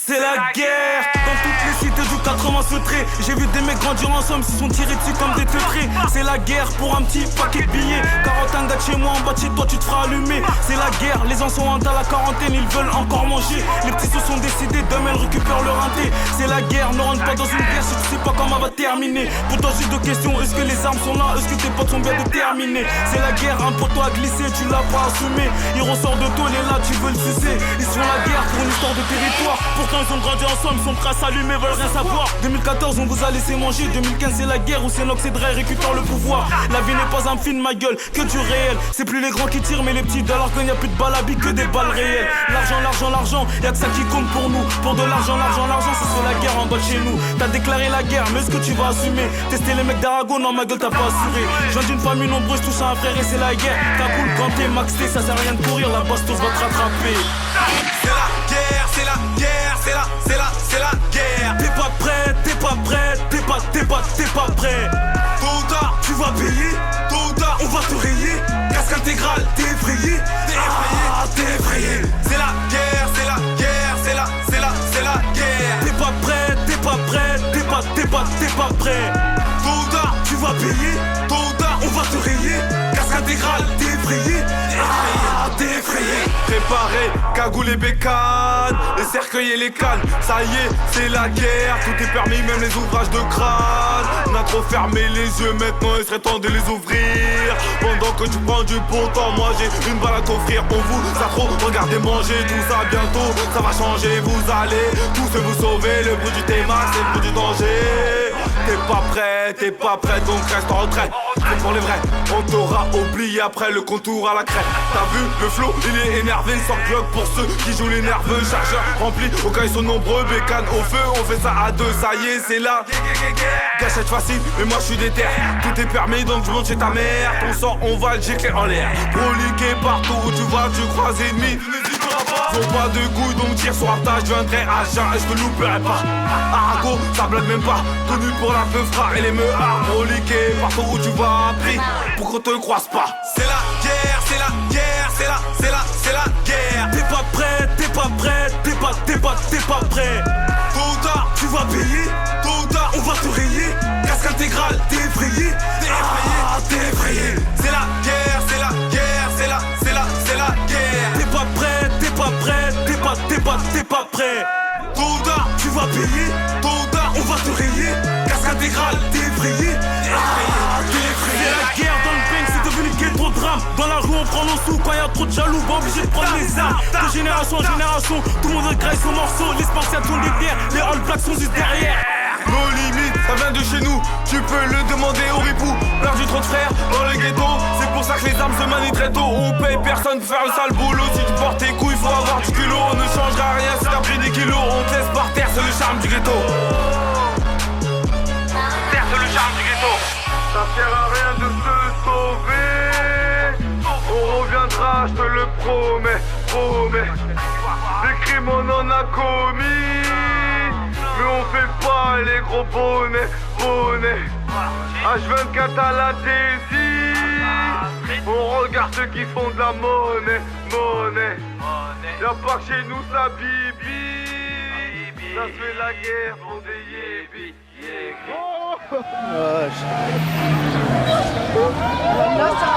C'est la guerre. Dans toutes les cités du 80 feutré, j'ai vu des mecs grandir ensemble, se sont tirés dessus comme des teutrés. C'est la guerre pour un petit paquet de billets. 41 gars de chez moi, en bas de chez toi tu te feras allumer. C'est la guerre, les enfants à la quarantaine, ils veulent encore manger. Les petits se sont décidés, demain ils récupèrent leur inté. C'est la guerre, ne rentre pas dans une guerre si tu sais pas comment elle va terminer. Pourtant j'ai deux questions, est-ce que les armes sont là, est-ce que tes potes sont bien déterminés? C'est la guerre, un poteau a glissé, tu l'as pas assumé. Il ressort de tôle et là tu veux le sucer. Ils font la guerre pour une histoire de territoire. Pourtant ils ont grandi ensemble, ils sont prêts à s'allumer, veulent rien savoir. 2014 on vous a laissé manger, 2015 c'est la guerre où c'est Nox et Dre récupèrent le pouvoir. La vie n'est pas un film, ma gueule, que du réel. C'est plus les grands qui tirent mais les petits, alors qu'il n'y a plus de balles à billes que des balles réelles. L'argent, l'argent, l'argent, y'a que ça qui compte pour nous. Pour de l'argent, l'argent, l'argent, c'est la guerre en bas de chez nous. T'as déclaré la guerre, mais est-ce que tu vas assumer? Tester les mecs d'Aragon, non ma gueule t'as pas assuré. Je viens d'une famille nombreuse, touche à un frère et c'est la guerre. T'as cool quand t'es max T, ça sert à rien de courir, la bastos va te rattraper. C'est la guerre, c'est la guerre, c'est la guerre. T'es pas prêt, t'es pas prêt, t'es pas prêt. Tôt ou tard, Tu vas payer, tôt ou tard, on va te rayer. Casque intégral, t'es effrayé. T'es effrayé. C'est la guerre, c'est la guerre, c'est la guerre. T'es pas prêt, t'es pas prêt, t'es pas prêt. Tôt ou tard, Tu vas payer, tôt ou tard, on va te rayer. Casque intégral, t'es effrayé. T'es effrayé. préparé, cagoule et bécane, les cercueils et les cannes. Ça y est, c'est la guerre, tout est permis, même les ouvrages de crâne. On a trop fermé les yeux, maintenant il serait temps de les ouvrir. Pendant que tu prends du bon temps, moi j'ai une balle à t'offrir. On vous a trop regardé manger, tout ça bientôt, ça va changer. Vous allez tous vous sauver, le bruit du T-Max, c'est le bruit du danger. T'es pas prêt, donc reste en retrait. C'est pour les vrais, on t'aura oublié après le contour à la crête. T'as vu le flow, il est énervé, sans cloque pour ceux qui jouent les nerveux. Chargeur rempli, au cas ils sont nombreux, bécane au feu, on fait ça à deux, ça y est, c'est là. Gâchette facile, mais moi je suis déter. Tout est permis, donc je monte chez ta mère. Ton sang, on va le gicler en l'air. Proliqué partout où tu vas, tu croises ennemis. Ils ont pas de couilles, donc tire sur un tas, je viendrai à jeun et je te louperai pas. Arago, ça blague même pas. Connu pour la peufra et les meuhards. Proliqué partout où tu vas, pris pour qu'on te croise pas. C'est la guerre, c'est la guerre, c'est la guerre. T'es pas prêt, t'es pas prêt. Tôt ou tard, Tu vas payer, tôt ou tard, on va te rayer. Casque intégral, t'es effrayé. T'es effrayé. C'est la guerre, c'est la guerre, c'est la guerre. T'es pas prêt, t'es pas prêt. Tôt ou tard, Tu vas payer, tôt ou tard, on va te rayer. Casque intégral, t'es effrayé. C'est la guerre dans le bang, c'est devenu ghetto drame. Dans la rue on prend nos sous, quand y'a trop de jaloux, bah obligé de prendre les armes. De génération en génération, tout le monde regrette son morceau. Les Spartiates sont derrière, les All Blacks sont juste derrière. nos limites, ça vient de chez nous. Tu peux le demander au ripou. Perdu trop de frères dans le ghetto. C'est pour ça que les armes se manient très tôt. On paye personne pour faire le sale boulot. Si tu portes tes couilles, faut avoir du culot. On ne changera rien si t'as pris des kilos. On te laisse par terre, c'est le charme du ghetto. Terre, c'est le charme du ghetto. Ça sert à rien de se sauver. On reviendra, je te le promets. Des crimes on en a commis, mais on fait pas les gros bonnets. H24 à la désir. On regarde ceux qui font de la monnaie. Y'a pas que chez nous ça bibi. Ça se fait la guerre pour des yébis. Là, ça